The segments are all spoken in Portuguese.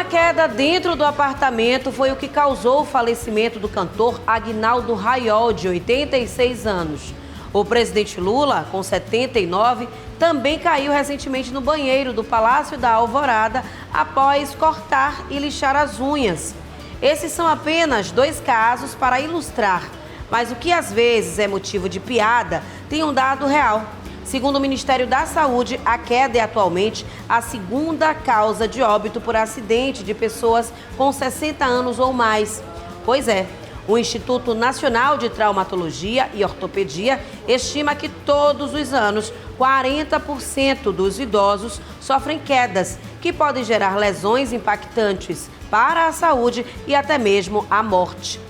queda dentro do apartamento foi o que causou o falecimento do cantor Aguinaldo Raiol, de 86 anos. O presidente Lula, com 79, também caiu recentemente no banheiro do Palácio da Alvorada após cortar e lixar as unhas. Esses são apenas 2 casos para ilustrar, mas o que às vezes é motivo de piada tem um dado real. Segundo o Ministério da Saúde, a queda é atualmente a 2ª causa de óbito por acidente de pessoas com 60 anos ou mais. Pois é, o Instituto Nacional de Traumatologia e Ortopedia estima que todos os anos 40% dos idosos sofrem quedas, que podem gerar lesões impactantes para a saúde e até mesmo a morte.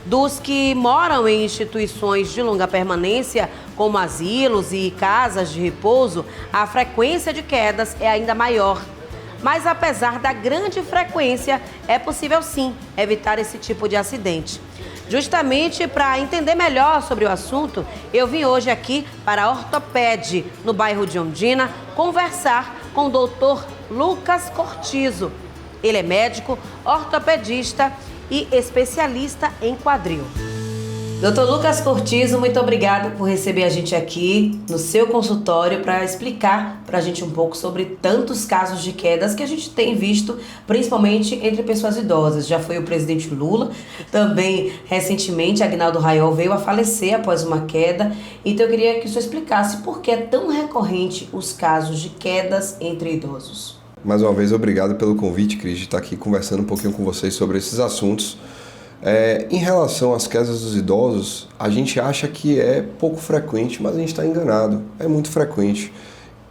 Dos que moram em instituições de longa permanência, como asilos e casas de repouso, a frequência de quedas é ainda maior. Mas apesar da grande frequência, é possível sim evitar esse tipo de acidente. Justamente para entender melhor sobre o assunto, eu vim hoje aqui para a Ortoped, no bairro de Ondina, conversar com o Dr. Lucas Cortizo. Ele é médico, ortopedista e especialista em quadril. Dr. Lucas Cortizo, muito obrigado por receber a gente aqui no seu consultório para explicar para a gente um pouco sobre tantos casos de quedas que a gente tem visto, principalmente entre pessoas idosas. Já foi o presidente Lula, também recentemente Aguinaldo Raiol veio a falecer após uma queda. Então eu queria que o senhor explicasse por que é tão recorrente os casos de quedas entre idosos. Mais uma vez, obrigado pelo convite, Cris, de estar aqui conversando um pouquinho com vocês sobre esses assuntos. Em relação às quedas dos idosos, a gente acha que é pouco frequente, mas a gente está enganado. É muito frequente.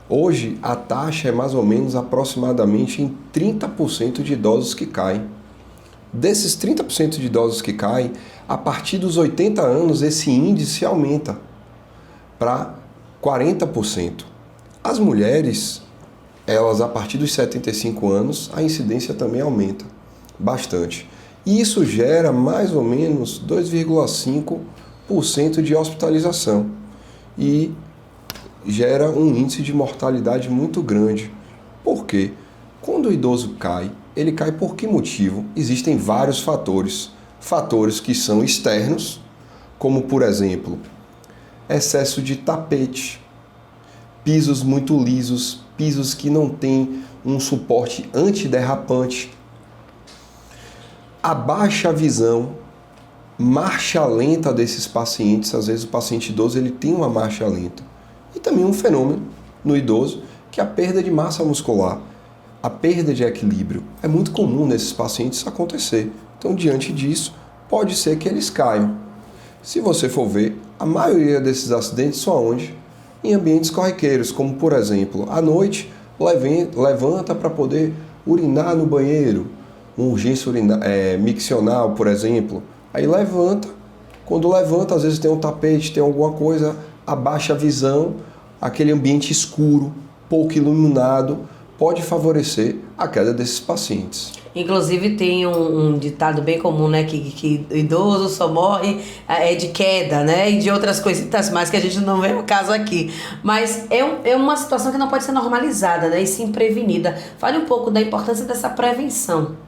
Hoje, a taxa é mais ou menos aproximadamente em 30% de idosos que caem. Desses 30% de idosos que caem, a partir dos 80 anos, esse índice aumenta para 40%. As mulheres, elas a partir dos 75 anos, a incidência também aumenta bastante. E isso gera mais ou menos 2,5% de hospitalização e gera um índice de mortalidade muito grande. Por quê? Quando o idoso cai, ele cai por que motivo? Existem vários fatores. Fatores que são externos, como por exemplo, excesso de tapete, pisos muito lisos, pisos que não têm um suporte antiderrapante, a baixa visão, marcha lenta desses pacientes. Às vezes o paciente idoso ele tem uma marcha lenta. E também um fenômeno no idoso, que é a perda de massa muscular, a perda de equilíbrio. É muito comum nesses pacientes acontecer. Então, diante disso, pode ser que eles caiam. Se você for ver, a maioria desses acidentes são aonde? Em ambientes corriqueiros, como por exemplo, à noite, levanta para poder urinar no banheiro, uma urgência miccional, por exemplo. Aí levanta, quando levanta, às vezes tem um tapete, tem alguma coisa, abaixa a visão, aquele ambiente escuro, pouco iluminado, pode favorecer a queda desses pacientes. Inclusive tem um ditado bem comum, né, que idoso só morre de queda, né, e de outras coisitas mais que a gente não vê o caso aqui. Mas é uma situação que não pode ser normalizada, né, e sim prevenida. Fale um pouco da importância dessa prevenção.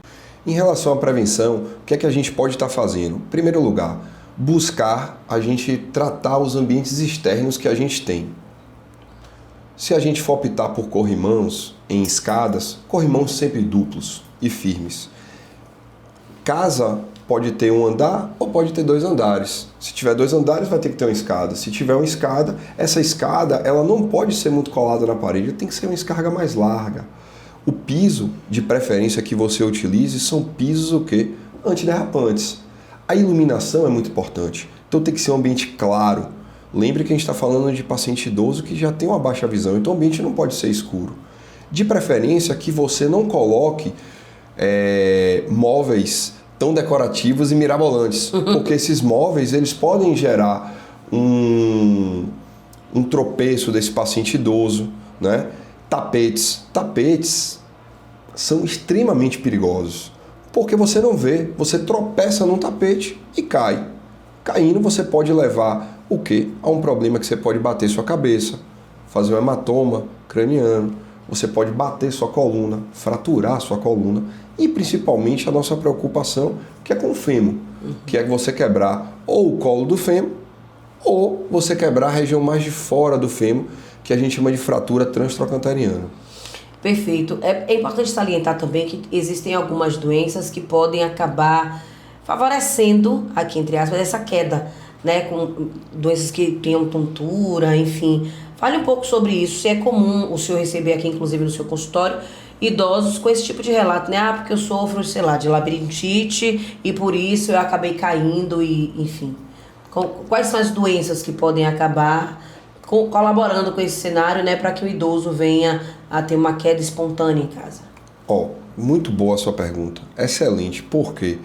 Em relação à prevenção, o que é que a gente pode estar fazendo? Em primeiro lugar, buscar a gente tratar os ambientes externos que a gente tem. Se a gente for optar por corrimãos em escadas, corrimãos sempre duplos e firmes. Casa pode ter um andar ou pode ter 2 andares. Se tiver 2 andares, vai ter que ter uma escada. Se tiver uma escada, essa escada ela não pode ser muito colada na parede, tem que ser uma escada mais larga. O piso, de preferência que você utilize, são pisos o quê? Antiderrapantes. A iluminação é muito importante, então tem que ser um ambiente claro. Lembre que a gente está falando de paciente idoso que já tem uma baixa visão, então o ambiente não pode ser escuro. De preferência que você não coloque móveis tão decorativos e mirabolantes, porque esses móveis eles podem gerar um tropeço desse paciente idoso, né? Tapetes são extremamente perigosos, porque você não vê, você tropeça num tapete e cai. Caindo você pode levar o quê? A um problema que você pode bater sua cabeça, fazer um hematoma craniano, você pode bater sua coluna, fraturar sua coluna e principalmente a nossa preocupação que é com o fêmur, que é você quebrar ou o colo do fêmur ou você quebrar a região mais de fora do fêmur, que a gente chama de fratura transtrocantariana. Perfeito. É importante salientar também que existem algumas doenças que podem acabar favorecendo, aqui entre aspas, essa queda, né? Com doenças que tenham tontura, enfim. Fale um pouco sobre isso, se é comum o senhor receber aqui, inclusive no seu consultório, idosos com esse tipo de relato, né? Ah, porque eu sofro, sei lá, de labirintite e por isso eu acabei caindo e, enfim. Quais são as doenças que podem acabar colaborando com esse cenário, né, para que o idoso venha a ter uma queda espontânea em casa? Muito boa a sua pergunta. Excelente, porque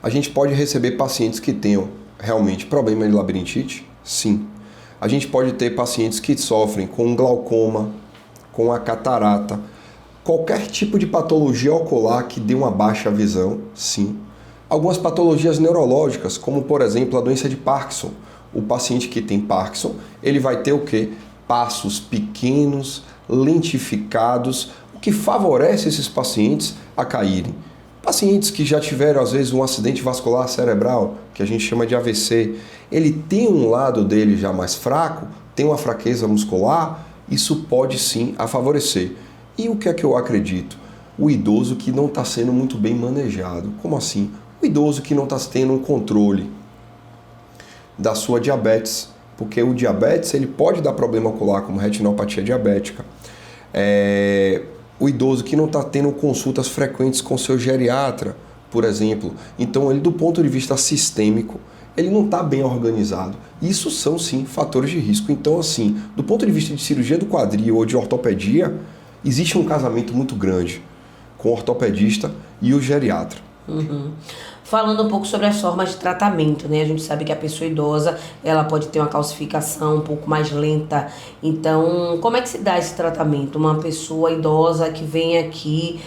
a gente pode receber pacientes que tenham realmente problema de labirintite? Sim. A gente pode ter pacientes que sofrem com glaucoma, com a catarata, qualquer tipo de patologia ocular que dê uma baixa visão? Sim. Algumas patologias neurológicas, como por exemplo a doença de Parkinson. O paciente que tem Parkinson, ele vai ter o quê? Passos pequenos, lentificados, o que favorece esses pacientes a caírem. Pacientes que já tiveram, às vezes, um acidente vascular cerebral, que a gente chama de AVC, ele tem um lado dele já mais fraco, tem uma fraqueza muscular, isso pode sim a favorecer. E o que é que eu acredito? O idoso que não está sendo muito bem manejado. Como assim? O idoso que não está tendo um controle da sua diabetes, porque o diabetes ele pode dar problema ocular, como retinopatia diabética. O idoso que não está tendo consultas frequentes com seu geriatra, por exemplo. Então, ele, do ponto de vista sistêmico, ele não está bem organizado. Isso são, sim, fatores de risco. Então, assim, do ponto de vista de cirurgia do quadril ou de ortopedia, existe um casamento muito grande com o ortopedista e o geriatra. Falando um pouco sobre as formas de tratamento, né? A gente sabe que a pessoa idosa, ela pode ter uma calcificação um pouco mais lenta. Então, como é que se dá esse tratamento? Uma pessoa idosa que vem aqui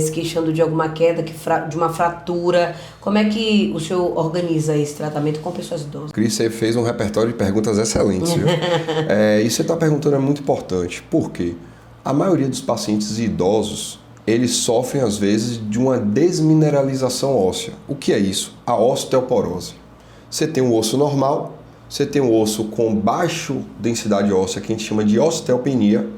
se queixando de alguma queda, de uma fratura, como é que o senhor organiza esse tratamento com pessoas idosas? Cris, você fez um repertório de perguntas excelentes, viu? Isso que você está perguntando é muito importante. Por quê? A maioria dos pacientes idosos, eles sofrem, às vezes, de uma desmineralização óssea. O que é isso? A osteoporose. Você tem um osso normal, você tem um osso com baixa densidade óssea, que a gente chama de osteopenia,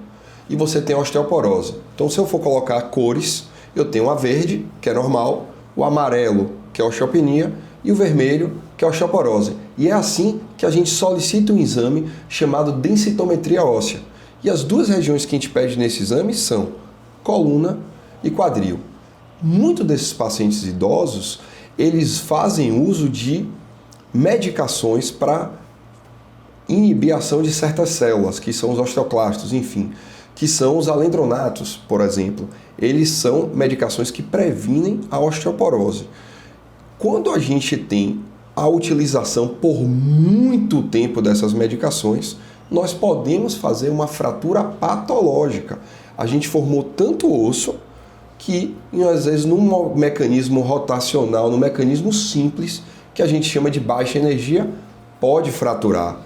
e você tem a osteoporose. Então, se eu for colocar cores, eu tenho a verde, que é normal, o amarelo, que é a osteopenia, e o vermelho, que é a osteoporose. E é assim que a gente solicita um exame chamado densitometria óssea. E as duas regiões que a gente pede nesse exame são coluna e quadril. Muitos desses pacientes idosos, eles fazem uso de medicações para inibir a ação de certas células, que são os osteoclastos, enfim, que são os alendronatos, por exemplo. Eles são medicações que previnem a osteoporose. Quando a gente tem a utilização por muito tempo dessas medicações, nós podemos fazer uma fratura patológica. A gente formou tanto osso que, às vezes, num mecanismo rotacional, num mecanismo simples, que a gente chama de baixa energia, pode fraturar.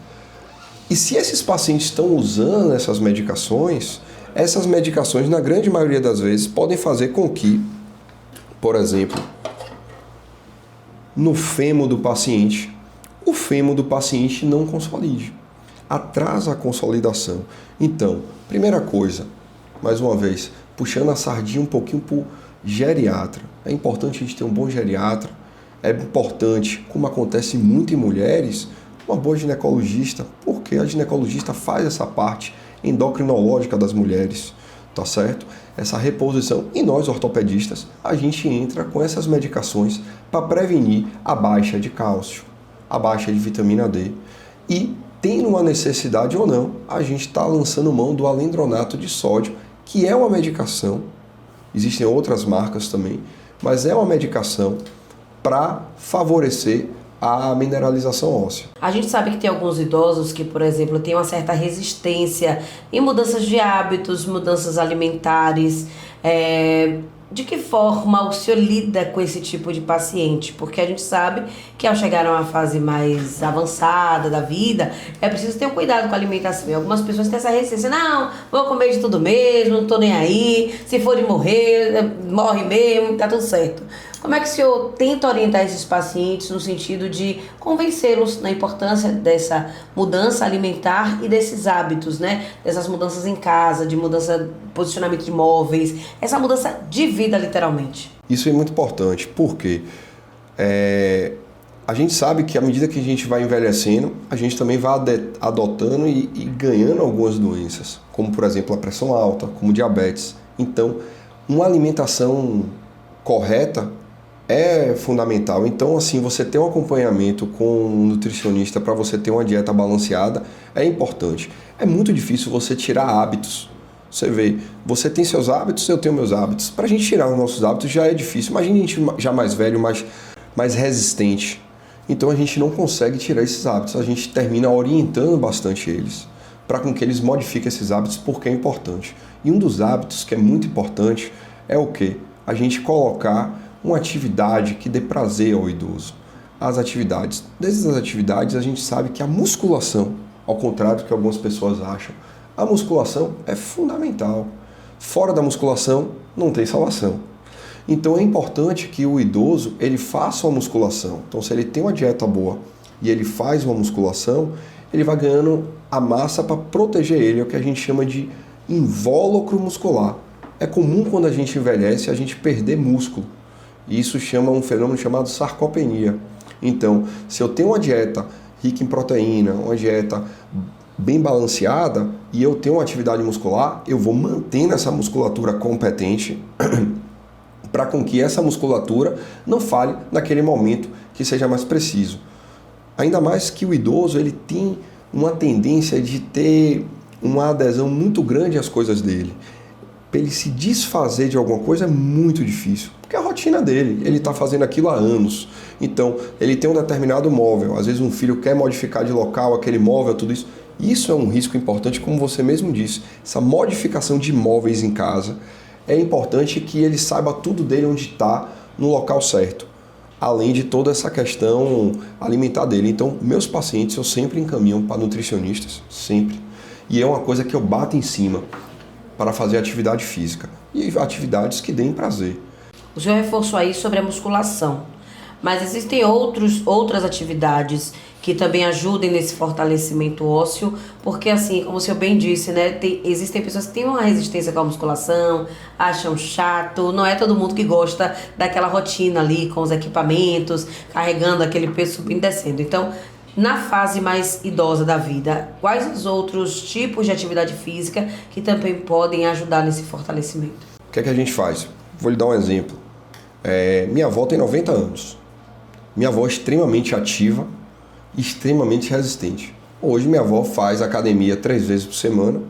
E se esses pacientes estão usando essas medicações, na grande maioria das vezes, podem fazer com que, por exemplo, no fêmur do paciente, o fêmur do paciente não consolide. Atrasa a consolidação. Então, primeira coisa, mais uma vez, puxando a sardinha um pouquinho para o geriatra. É importante a gente ter um bom geriatra. É importante, como acontece muito em mulheres, uma boa ginecologista, porque a ginecologista faz essa parte endocrinológica das mulheres, tá certo? Essa reposição. E nós, ortopedistas, a gente entra com essas medicações para prevenir a baixa de cálcio, a baixa de vitamina D. E, tendo uma necessidade ou não, a gente está lançando mão do alendronato de sódio, que é uma medicação, existem outras marcas também, mas é uma medicação para favorecer a mineralização óssea. A gente sabe que tem alguns idosos que, por exemplo, têm uma certa resistência em mudanças de hábitos, mudanças alimentares. de que forma o senhor lida com esse tipo de paciente? Porque a gente sabe que ao chegar a uma fase mais avançada da vida, é preciso ter um cuidado com a alimentação. E algumas pessoas têm essa resistência, não, vou comer de tudo mesmo, não tô nem aí, se for de morrer, morre mesmo, tá tudo certo. Como é que o senhor tenta orientar esses pacientes no sentido de convencê-los na importância dessa mudança alimentar e desses hábitos, né? Dessas mudanças em casa, de mudança de posicionamento de móveis, essa mudança de vida, literalmente? Isso é muito importante, porque a gente sabe que à medida que a gente vai envelhecendo, a gente também vai adotando e ganhando algumas doenças, como por exemplo a pressão alta, como diabetes. Então, uma alimentação correta é fundamental. Então, assim, você ter um acompanhamento com um nutricionista para você ter uma dieta balanceada é importante. É muito difícil você tirar hábitos. Você vê, você tem seus hábitos, eu tenho meus hábitos. Para a gente tirar os nossos hábitos já é difícil. Imagina a gente já mais velho, mais resistente. Então a gente não consegue tirar esses hábitos. A gente termina orientando bastante eles para com que eles modifiquem esses hábitos, porque é importante. E um dos hábitos que é muito importante é o quê? A gente colocar uma atividade que dê prazer ao idoso. As atividades. Dessas atividades a gente sabe que a musculação, ao contrário do que algumas pessoas acham, a musculação é fundamental. Fora da musculação não tem salvação. Então é importante que o idoso ele faça uma musculação. Então se ele tem uma dieta boa e ele faz uma musculação, ele vai ganhando a massa para proteger ele, é o que a gente chama de invólucro muscular. É comum quando a gente envelhece a gente perder músculo. Isso chama um fenômeno chamado sarcopenia. Então, se eu tenho uma dieta rica em proteína, uma dieta bem balanceada e eu tenho uma atividade muscular, eu vou mantendo essa musculatura competente para com que essa musculatura não falhe naquele momento que seja mais preciso. Ainda mais que o idoso ele tem uma tendência de ter uma adesão muito grande às coisas dele. Para ele se desfazer de alguma coisa é muito difícil, porque é a rotina dele, ele está fazendo aquilo há anos. Então, ele tem um determinado móvel, às vezes um filho quer modificar de local aquele móvel, tudo isso. Isso é um risco importante, como você mesmo disse. Essa modificação de móveis em casa é importante que ele saiba tudo dele onde está, no local certo, além de toda essa questão alimentar dele. Então, meus pacientes eu sempre encaminho para nutricionistas, sempre. E é uma coisa que eu bato em cima para fazer atividade física e atividades que deem prazer. O senhor reforçou aí sobre a musculação, mas existem outras atividades que também ajudem nesse fortalecimento ósseo, porque assim, como o senhor bem disse, né, existem pessoas que têm uma resistência com a musculação, acham chato, não é todo mundo que gosta daquela rotina ali com os equipamentos, carregando aquele peso subindo e descendo. Então, na fase mais idosa da vida, quais os outros tipos de atividade física que também podem ajudar nesse fortalecimento? O que é que a gente faz? Vou lhe dar um exemplo. Minha avó tem 90 anos. Minha avó é extremamente ativa, extremamente resistente. Hoje minha avó faz academia 3 vezes por semana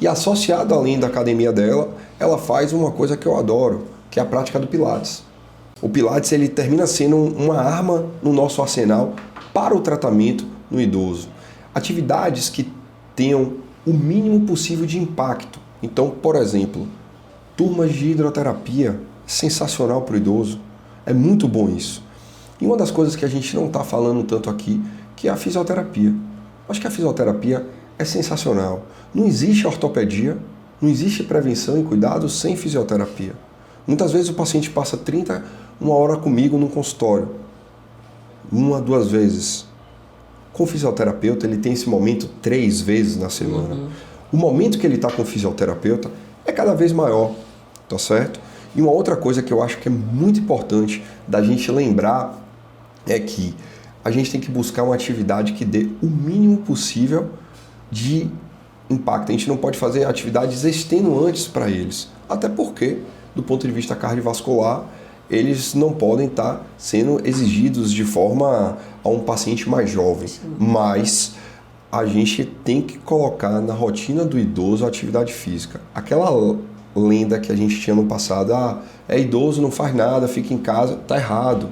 e associado além da academia dela, ela faz uma coisa que eu adoro, que é a prática do Pilates. O Pilates ele termina sendo uma arma no nosso arsenal para o tratamento no idoso. Atividades que tenham o mínimo possível de impacto. Então, por exemplo, turmas de hidroterapia, sensacional para o idoso. É muito bom isso. E uma das coisas que a gente não está falando tanto aqui, que é a fisioterapia. Acho que a fisioterapia é sensacional. Não existe ortopedia, não existe prevenção e cuidado sem fisioterapia. Muitas vezes o paciente passa uma hora comigo no consultório. 1 a 2 vezes. Com o fisioterapeuta, ele tem esse momento 3 vezes na semana. O momento que ele está com o fisioterapeuta é cada vez maior, tá certo? E uma outra coisa que eu acho que é muito importante da gente lembrar é que a gente tem que buscar uma atividade que dê o mínimo possível de impacto. A gente não pode fazer atividades extenuantes para eles, até porque, do ponto de vista cardiovascular, eles não podem estar sendo exigidos de forma a um paciente mais jovem. Sim. Mas a gente tem que colocar na rotina do idoso a atividade física. Aquela lenda que a gente tinha no passado, é idoso, não faz nada, fica em casa, tá errado.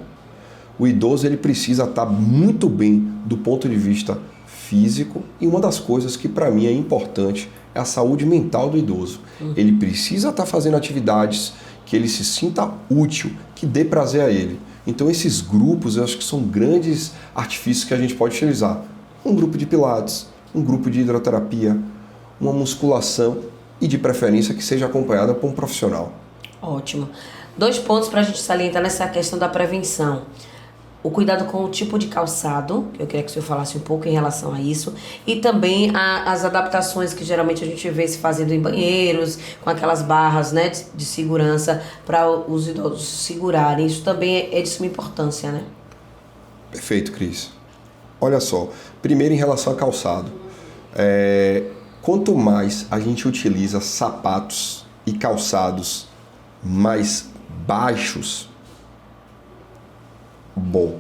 O idoso ele precisa estar muito bem do ponto de vista físico e uma das coisas que para mim é importante é a saúde mental do idoso. Ele precisa estar fazendo atividades que ele se sinta útil, que dê prazer a ele. Então esses grupos, eu acho que são grandes artifícios que a gente pode utilizar. Um grupo de pilates, um grupo de hidroterapia, uma musculação e de preferência que seja acompanhada por um profissional. Ótimo. 2 pontos para a gente salientar nessa questão da prevenção. O cuidado com o tipo de calçado, que eu queria que o senhor falasse um pouco em relação a isso, e também as adaptações que geralmente a gente vê se fazendo em banheiros, com aquelas barras, né, de segurança para os idosos segurarem. Isso também é de suma importância, né? Perfeito, Cris. Olha só, primeiro em relação a calçado. Quanto mais a gente utiliza sapatos e calçados mais baixos, bom,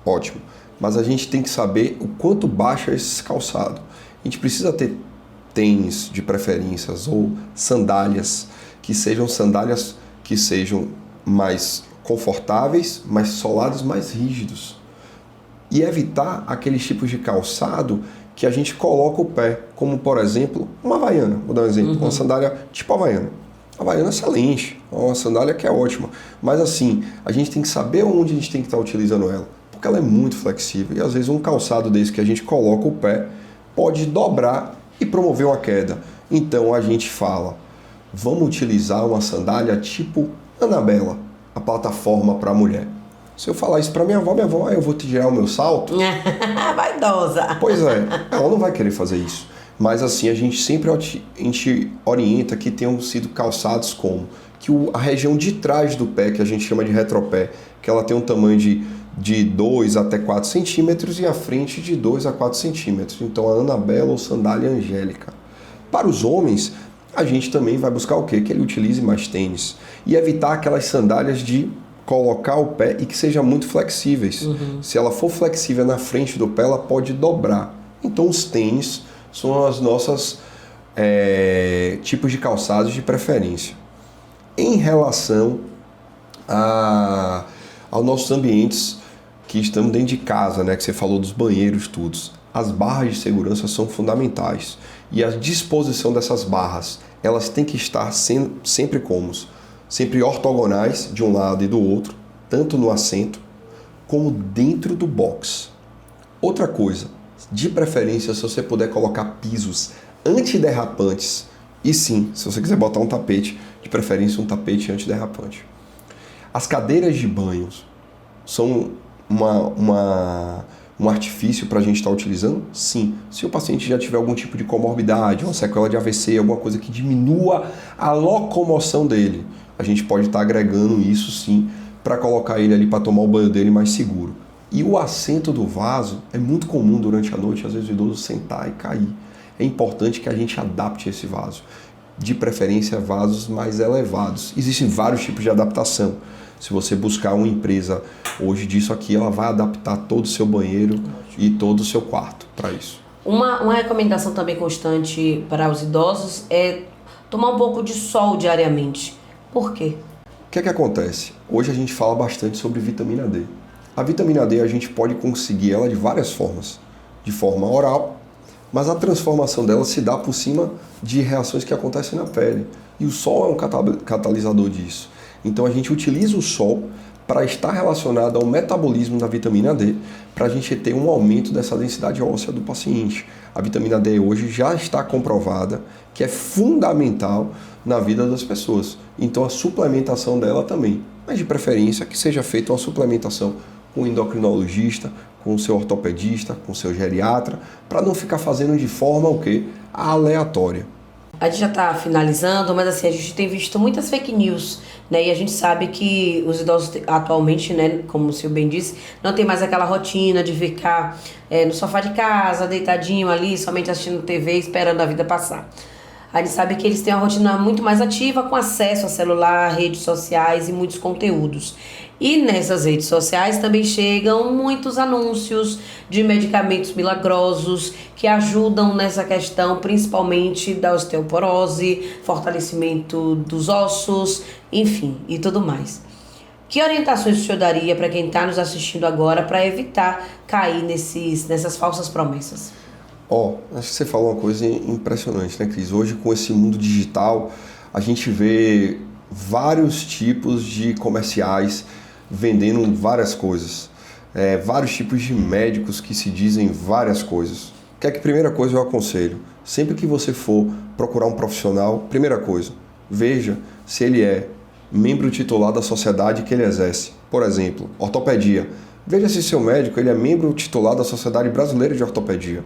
ótimo. Mas a gente tem que saber o quanto baixo é esse calçado. A gente precisa ter tênis de preferências ou sandálias que sejam mais confortáveis, mas solados mais rígidos. E evitar aqueles tipos de calçado que a gente coloca o pé, como por exemplo, uma Havaiana. Vou dar um exemplo, uma sandália tipo Havaiana. A Havaiana é excelente, é uma sandália que é ótima. Mas assim, a gente tem que saber onde a gente tem que estar utilizando ela, porque ela é muito flexível. E às vezes um calçado desse que a gente coloca o pé pode dobrar e promover uma queda. Então a gente fala, vamos utilizar uma sandália tipo Anabela, a plataforma para a mulher. Se eu falar isso para minha avó, eu vou tirar o meu salto. Vaidosa. Pois é, ela não vai querer fazer isso. Mas assim, a gente sempre orienta que tenham sido calçados como que a região de trás do pé, que a gente chama de retropé, que ela tem um tamanho de 2 até 4 centímetros e a frente de 2 a 4 centímetros. Então a Anabela ou sandália angélica. Para os homens, a gente também vai buscar o quê? Que ele utilize mais tênis. E evitar aquelas sandálias de colocar o pé e que sejam muito flexíveis. Se ela for flexível na frente do pé, ela pode dobrar. Então os tênis são as nossas tipos de calçados de preferência. Em relação aos nossos ambientes que estamos dentro de casa, né, que você falou dos banheiros, as barras de segurança são fundamentais. E a disposição dessas barras, elas têm que estar sempre sempre ortogonais de um lado e do outro, tanto no assento como dentro do box. Outra coisa, de preferência, se você puder colocar pisos antiderrapantes, e sim, se você quiser botar um tapete, de preferência um tapete antiderrapante. As cadeiras de banho são um artifício para a gente estar utilizando? Sim. Se o paciente já tiver algum tipo de comorbidade, uma sequela de AVC, alguma coisa que diminua a locomoção dele, a gente pode estar agregando isso sim para colocar ele ali para tomar o banho dele mais seguro. E o assento do vaso é muito comum durante a noite, às vezes o idoso sentar e cair. É importante que a gente adapte esse vaso. De preferência, vasos mais elevados. Existem vários tipos de adaptação. Se você buscar uma empresa hoje disso aqui, ela vai adaptar todo o seu banheiro e todo o seu quarto para isso. Uma recomendação também constante para os idosos é tomar um pouco de sol diariamente. Por quê? O que é que acontece? Hoje a gente fala bastante sobre vitamina D. A vitamina D a gente pode conseguir ela de várias formas. De forma oral, mas a transformação dela se dá por cima de reações que acontecem na pele. E o sol é um catalisador disso. Então a gente utiliza o sol para estar relacionado ao metabolismo da vitamina D, para a gente ter um aumento dessa densidade óssea do paciente. A vitamina D hoje já está comprovada que é fundamental na vida das pessoas. Então a suplementação dela também. Mas de preferência que seja feita uma suplementação com o endocrinologista, com o seu ortopedista, com o seu geriatra, para não ficar fazendo de forma o quê? Aleatória. A gente já está finalizando, mas assim, a gente tem visto muitas fake news, né? E a gente sabe que os idosos atualmente, né, como o senhor bem disse, não tem mais aquela rotina de ficar no sofá de casa, deitadinho ali, somente assistindo TV, esperando a vida passar. A gente sabe que eles têm uma rotina muito mais ativa, com acesso a celular, redes sociais e muitos conteúdos. E nessas redes sociais também chegam muitos anúncios de medicamentos milagrosos que ajudam nessa questão, principalmente da osteoporose, fortalecimento dos ossos, enfim, e tudo mais. Que orientações o senhor daria para quem está nos assistindo agora para evitar cair nessas falsas promessas? Acho que você falou uma coisa impressionante, né, Cris? Hoje, com esse mundo digital, a gente vê vários tipos de comerciais vendendo várias coisas. Vários tipos de médicos que se dizem várias coisas. Que primeira coisa eu aconselho? Sempre que você for procurar um profissional, primeira coisa, veja se ele é membro titular da sociedade que ele exerce. Por exemplo, ortopedia. Veja se seu médico ele é membro titular da Sociedade Brasileira de Ortopedia.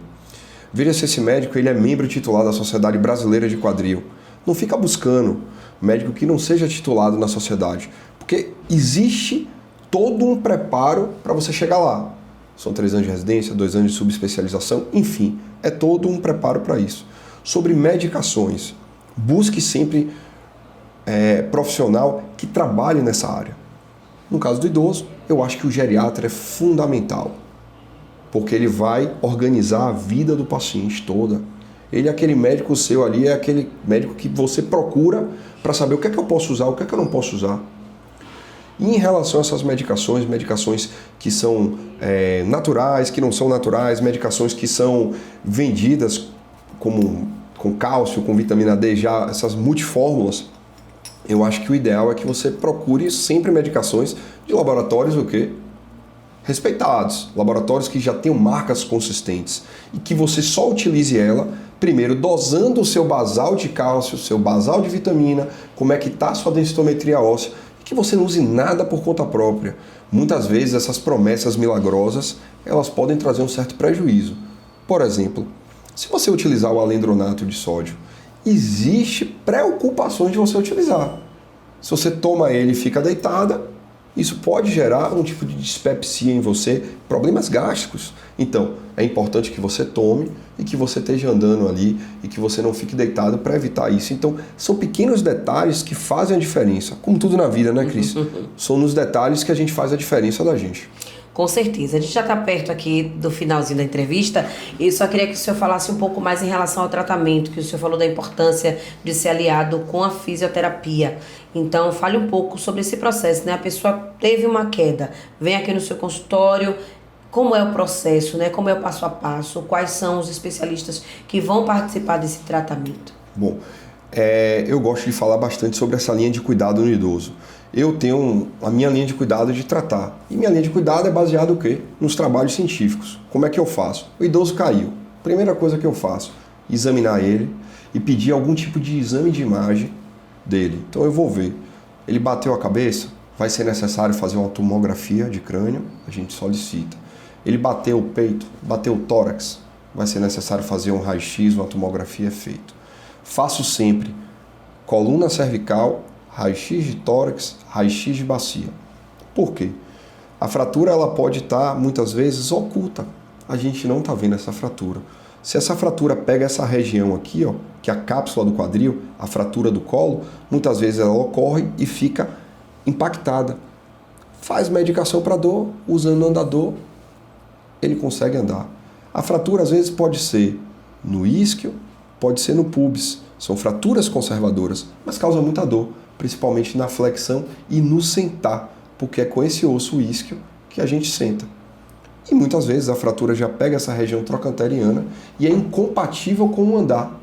Veja se esse médico ele é membro titular da Sociedade Brasileira de Quadril. Não fica buscando médico que não seja titulado na sociedade, porque existe todo um preparo para você chegar lá. São 3 anos de residência, 2 anos de subespecialização, enfim, é todo um preparo para isso. Sobre medicações, busque sempre profissional que trabalhe nessa área. No caso do idoso, eu acho que o geriatra é fundamental, porque ele vai organizar a vida do paciente toda. Ele é aquele médico seu ali, é aquele médico que você procura para saber o que é que eu posso usar, o que é que eu não posso usar. E em relação a essas medicações que são naturais, que não são naturais, medicações que são vendidas com cálcio, com vitamina D, já essas multifórmulas, eu acho que o ideal é que você procure sempre medicações de laboratórios respeitados, laboratórios que já tenham marcas consistentes e que você só utilize ela, primeiro dosando o seu basal de cálcio, seu basal de vitamina, como é que está a sua densitometria óssea, que você não use nada por conta própria. Muitas vezes essas promessas milagrosas, elas podem trazer um certo prejuízo. Por exemplo, se você utilizar o alendronato de sódio, existe preocupações de você utilizar. Se você toma ele e fica deitada, isso pode gerar um tipo de dispepsia em você, problemas gástricos. Então, é importante que você tome e que você esteja andando ali e que você não fique deitado para evitar isso. Então, são pequenos detalhes que fazem a diferença. Como tudo na vida, né, Cris? São nos detalhes que a gente faz a diferença da gente. Com certeza. A gente já está perto aqui do finalzinho da entrevista e só queria que o senhor falasse um pouco mais em relação ao tratamento, que o senhor falou da importância de ser aliado com a fisioterapia. Então, fale um pouco sobre esse processo, né? A pessoa teve uma queda, vem aqui no seu consultório, como é o processo, né? Como é o passo a passo, quais são os especialistas que vão participar desse tratamento? Bom, eu gosto de falar bastante sobre essa linha de cuidado no idoso. Eu tenho a minha linha de cuidado de tratar. E minha linha de cuidado é baseada no quê? Nos trabalhos científicos. Como é que eu faço? O idoso caiu. Primeira coisa que eu faço, examinar ele e pedir algum tipo de exame de imagem dele. Então eu vou ver. Ele bateu a cabeça? Vai ser necessário fazer uma tomografia de crânio? A gente solicita. Ele bateu o peito? Bateu o tórax? Vai ser necessário fazer um raio-x, uma tomografia, é feito. Faço sempre coluna cervical, raio-x de tórax, raio-x de bacia. Por quê? A fratura ela pode estar, muitas vezes, oculta. A gente não está vendo essa fratura. Se essa fratura pega essa região aqui, ó, que é a cápsula do quadril, a fratura do colo, muitas vezes ela ocorre e fica impactada. Faz medicação para dor, usando andador, ele consegue andar. A fratura, às vezes, pode ser no isquio, pode ser no pubis. São fraturas conservadoras, mas causam muita dor, principalmente na flexão e no sentar, porque é com esse osso isquio que a gente senta. E muitas vezes a fratura já pega essa região trocanteriana e é incompatível com o andar,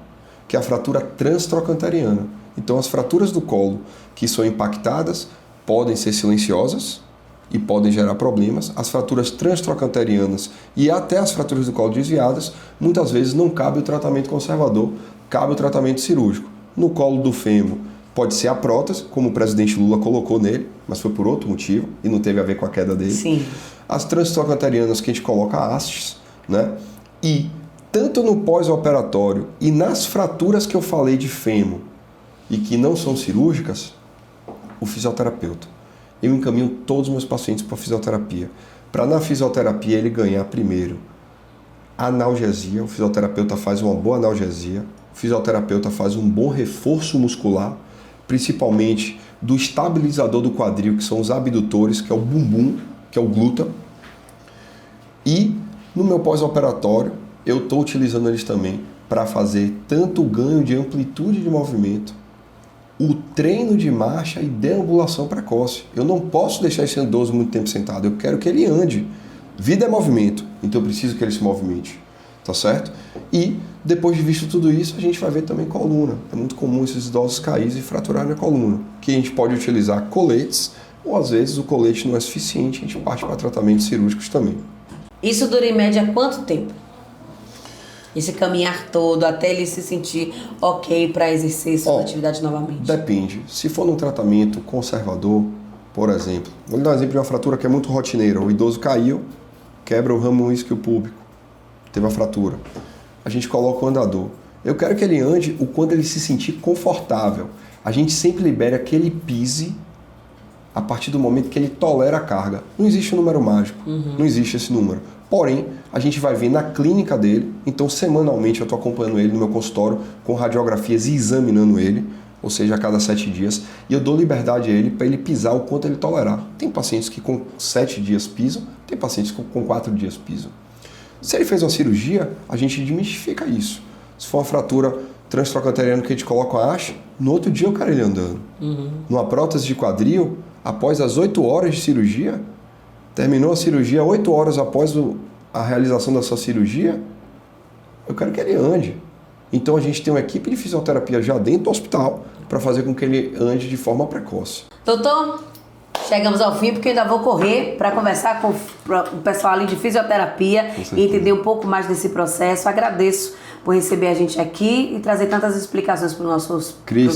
que é a fratura transtrochanteriana. Então as fraturas do colo que são impactadas podem ser silenciosas e podem gerar problemas. As fraturas transtrochanterianas e até as fraturas do colo desviadas, muitas vezes não cabe o tratamento conservador, cabe o tratamento cirúrgico. No colo do fêmur pode ser a prótese, como o presidente Lula colocou nele, mas foi por outro motivo e não teve a ver com a queda dele. Sim. As transtrochanterianas que a gente coloca hastes, né? E tanto no pós-operatório e nas fraturas que eu falei de fêmur e que não são cirúrgicas, o fisioterapeuta. Eu encaminho todos os meus pacientes para a fisioterapia. Para na fisioterapia ele ganhar primeiro analgesia, o fisioterapeuta faz uma boa analgesia, o fisioterapeuta faz um bom reforço muscular, principalmente do estabilizador do quadril, que são os abdutores, que é o bumbum, que é o glúteo. E no meu pós-operatório, eu estou utilizando eles também para fazer tanto o ganho de amplitude de movimento, o treino de marcha e deambulação precoce. Eu não posso deixar esse idoso muito tempo sentado, eu quero que ele ande. Vida é movimento, então eu preciso que ele se movimente. tá certo? E depois de visto tudo isso, a gente vai ver também coluna. É muito comum esses idosos caírem e fraturarem a coluna, que a gente pode utilizar coletes, ou às vezes o colete não é suficiente, a gente parte para tratamentos cirúrgicos também. Isso dura em média quanto tempo? Esse caminhar todo até ele se sentir ok para exercer sua atividade novamente? Depende. Se for num tratamento conservador, por exemplo, vou lhe dar um exemplo de uma fratura que é muito rotineira. O idoso caiu, quebra o ramo isquio púbico, teve a fratura. A gente coloca o andador. Eu quero que ele ande o quando ele se sentir confortável. A gente sempre libera que ele pise a partir do momento que ele tolera a carga. Não existe um número mágico, não existe esse número. Porém, a gente vai ver na clínica dele, então semanalmente eu estou acompanhando ele no meu consultório com radiografias e examinando ele, ou seja, a cada 7 dias, e eu dou liberdade a ele para ele pisar o quanto ele tolerar. Tem pacientes que com 7 dias pisam, tem pacientes que com 4 dias pisam. Se ele fez uma cirurgia, a gente desmistifica isso. Se for uma fratura transtrochanteriana que a gente coloca a haste, no outro dia eu quero ele andando. Numa prótese de quadril, após as 8 horas de cirurgia, terminou a cirurgia 8 horas após a realização da sua cirurgia, eu quero que ele ande. Então a gente tem uma equipe de fisioterapia já dentro do hospital para fazer com que ele ande de forma precoce. Doutor, chegamos ao fim porque eu ainda vou correr para conversar com o pessoal ali de fisioterapia e entender um pouco mais desse processo. Agradeço por receber a gente aqui e trazer tantas explicações para os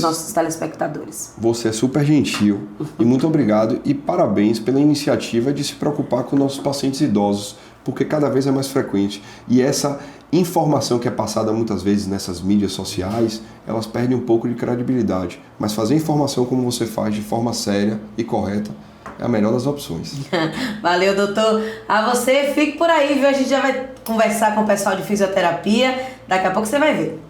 nossos telespectadores. Você é super gentil e muito obrigado e parabéns pela iniciativa de se preocupar com nossos pacientes idosos, porque cada vez é mais frequente. E essa informação que é passada muitas vezes nessas mídias sociais, elas perdem um pouco de credibilidade. Mas fazer informação como você faz, de forma séria e correta, é a melhor das opções. Valeu, doutor. A você, fique por aí, viu? A gente já vai conversar com o pessoal de fisioterapia. Daqui a pouco você vai ver.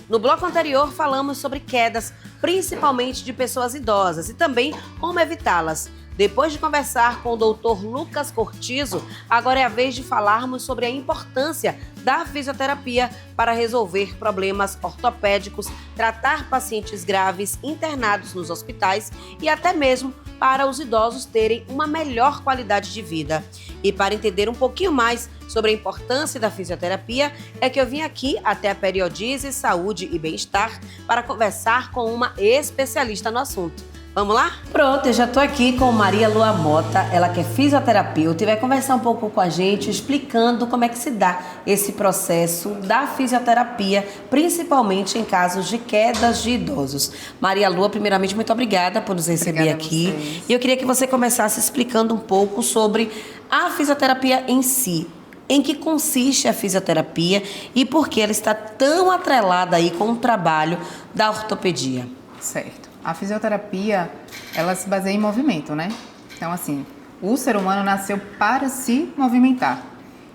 No bloco anterior, falamos sobre quedas, principalmente de pessoas idosas, e também como evitá-las. Depois de conversar com o Dr. Lucas Cortizo, agora é a vez de falarmos sobre a importância da fisioterapia para resolver problemas ortopédicos, tratar pacientes graves internados nos hospitais e até mesmo para os idosos terem uma melhor qualidade de vida. E para entender um pouquinho mais sobre a importância da fisioterapia, é que eu vim aqui até a Periodize Saúde e Bem-Estar para conversar com uma especialista no assunto. Vamos lá? Pronto, eu já estou aqui com Maria Lua Mota, ela que é fisioterapeuta e vai conversar um pouco com a gente, explicando como é que se dá esse processo da fisioterapia, principalmente em casos de quedas de idosos. Maria Lua, primeiramente, muito obrigada por nos receber aqui. E eu queria que você começasse explicando um pouco sobre a fisioterapia em si. Em que consiste a fisioterapia e por que ela está tão atrelada aí com o trabalho da ortopedia? Certo. A fisioterapia, ela se baseia em movimento, né? Então, assim, o ser humano nasceu para se movimentar.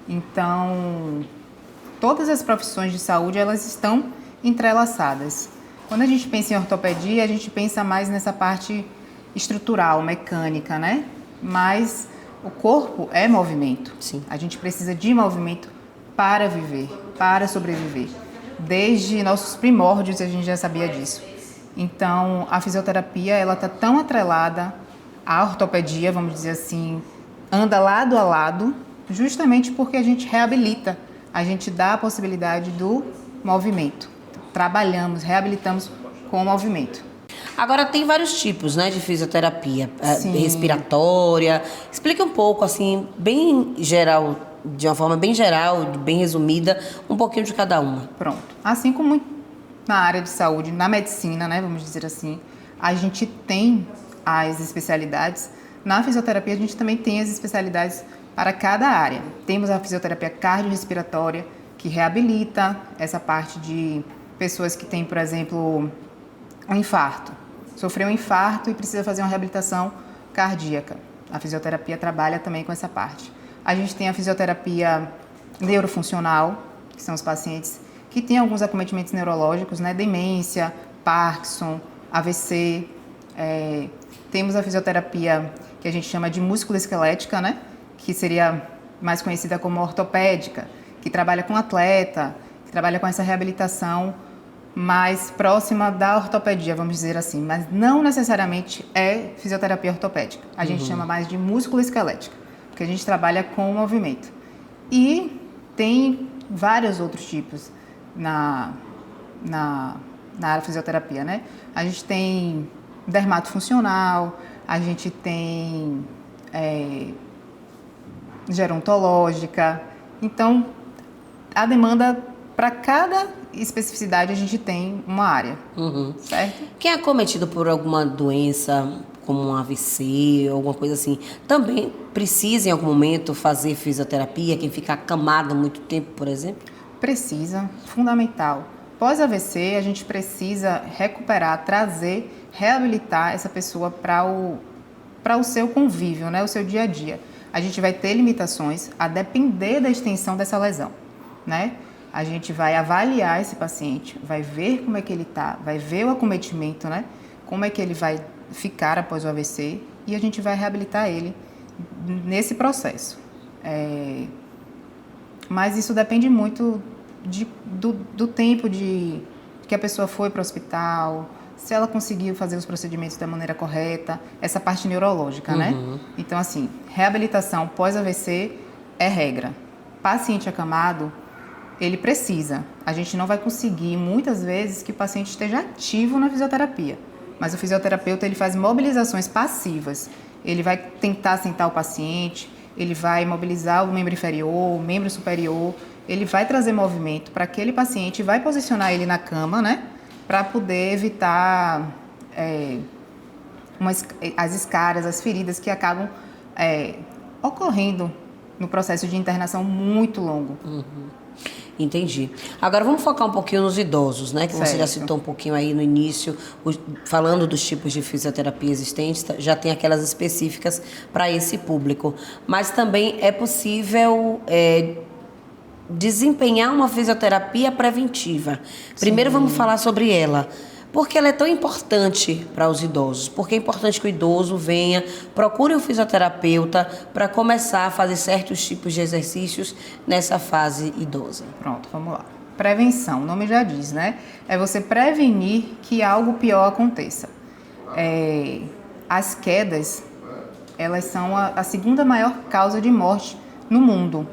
Então, todas as profissões de saúde, elas estão entrelaçadas. Quando a gente pensa em ortopedia, a gente pensa mais nessa parte estrutural, mecânica, né? Mas o corpo é movimento. Sim. A gente precisa de movimento para viver, para sobreviver. Desde nossos primórdios a gente já sabia disso. Então, a fisioterapia, ela está tão atrelada à ortopedia, vamos dizer assim, anda lado a lado, justamente porque a gente reabilita, a gente dá a possibilidade do movimento. Trabalhamos, reabilitamos com o movimento. Agora, tem vários tipos, né, de fisioterapia, Sim. respiratória. Explica um pouco, assim, bem geral, de uma forma bem geral, bem resumida, um pouquinho de cada uma. Pronto. Assim como na área de saúde, na medicina, né, vamos dizer assim, a gente tem as especialidades. Na fisioterapia, a gente também tem as especialidades para cada área. Temos a fisioterapia cardiorrespiratória, que reabilita essa parte de pessoas que têm, por exemplo, um infarto. Sofreu um infarto e precisa fazer uma reabilitação cardíaca. A fisioterapia trabalha também com essa parte. A gente tem a fisioterapia neurofuncional, que são os pacientes que têm alguns acometimentos neurológicos, né? Demência, Parkinson, AVC. Temos a fisioterapia que a gente chama de músculo-esquelética, né? Que seria mais conhecida como ortopédica, que trabalha com atleta, que trabalha com essa reabilitação mais próxima da ortopedia, vamos dizer assim, mas não necessariamente é fisioterapia ortopédica. A gente chama mais de músculo-esquelética, porque a gente trabalha com o movimento. E tem vários outros tipos na área fisioterapia, né? A gente tem dermatofuncional, a gente tem gerontológica. Então, a demanda para cada especificidade a gente tem uma área, certo? Quem é acometido por alguma doença, como um AVC, alguma coisa assim, também precisa em algum momento fazer fisioterapia? Quem fica acamado muito tempo, por exemplo? Precisa, fundamental. Pós-AVC, a gente precisa recuperar, trazer, reabilitar essa pessoa para o seu convívio, né? O seu dia a dia. A gente vai ter limitações a depender da extensão dessa lesão, né? A gente vai avaliar esse paciente, vai ver como é que ele está, vai ver o acometimento, né? Como é que ele vai ficar após o AVC e a gente vai reabilitar ele nesse processo. Mas isso depende muito do tempo que a pessoa foi para o hospital, se ela conseguiu fazer os procedimentos da maneira correta, essa parte neurológica, né? Então, assim, reabilitação pós-AVC é regra. Paciente acamado, ele precisa. A gente não vai conseguir, muitas vezes, que o paciente esteja ativo na fisioterapia. Mas o fisioterapeuta, ele faz mobilizações passivas. Ele vai tentar sentar o paciente, ele vai mobilizar o membro inferior, o membro superior, ele vai trazer movimento para aquele paciente, vai posicionar ele na cama, né? Para poder evitar as escaras, as feridas que acabam ocorrendo no processo de internação muito longo. Entendi. Agora vamos focar um pouquinho nos idosos, né? Que você já citou um pouquinho aí no início, falando dos tipos de fisioterapia existentes, já tem aquelas específicas para esse público. Mas também é possível desempenhar uma fisioterapia preventiva. Primeiro vamos falar sobre ela. Por que ela é tão importante para os idosos? Porque é importante que o idoso venha, procure um fisioterapeuta para começar a fazer certos tipos de exercícios nessa fase idosa. Pronto, vamos lá. Prevenção, o nome já diz, né? É você prevenir que algo pior aconteça. As quedas, elas são a segunda maior causa de morte no mundo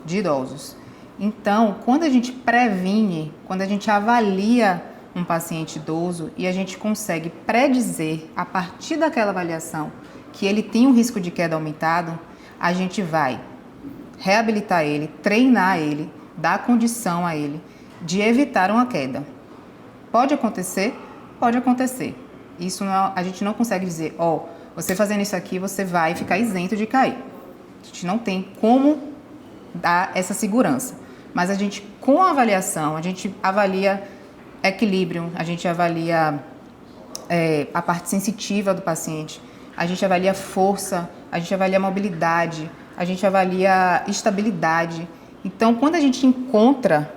de idosos. Então, quando a gente previne, quando a gente avalia um paciente idoso e a gente consegue predizer, a partir daquela avaliação, que ele tem um risco de queda aumentado, a gente vai reabilitar ele, treinar ele, dar condição a ele de evitar uma queda. Pode acontecer? Pode acontecer. Isso não, a gente não consegue dizer, você fazendo isso aqui, você vai ficar isento de cair. A gente não tem como dar essa segurança. Mas a gente, com a avaliação, a gente avalia equilíbrio, a gente avalia a parte sensitiva do paciente, a gente avalia força, a gente avalia mobilidade, a gente avalia estabilidade. Então, quando a gente encontra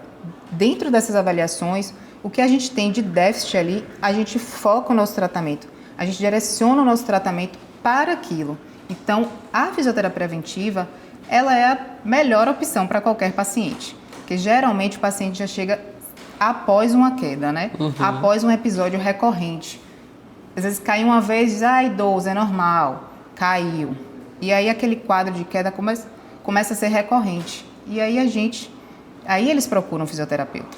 dentro dessas avaliações o que a gente tem de déficit ali, a gente foca o nosso tratamento, a gente direciona o nosso tratamento para aquilo. Então, a fisioterapia preventiva, ela é a melhor opção para qualquer paciente, porque geralmente o paciente já chega após uma queda, né? Após um episódio recorrente. Às vezes cai uma vez e diz, idoso, é normal, caiu. E aí aquele quadro de queda começa a ser recorrente. E aí aí eles procuram um fisioterapeuta.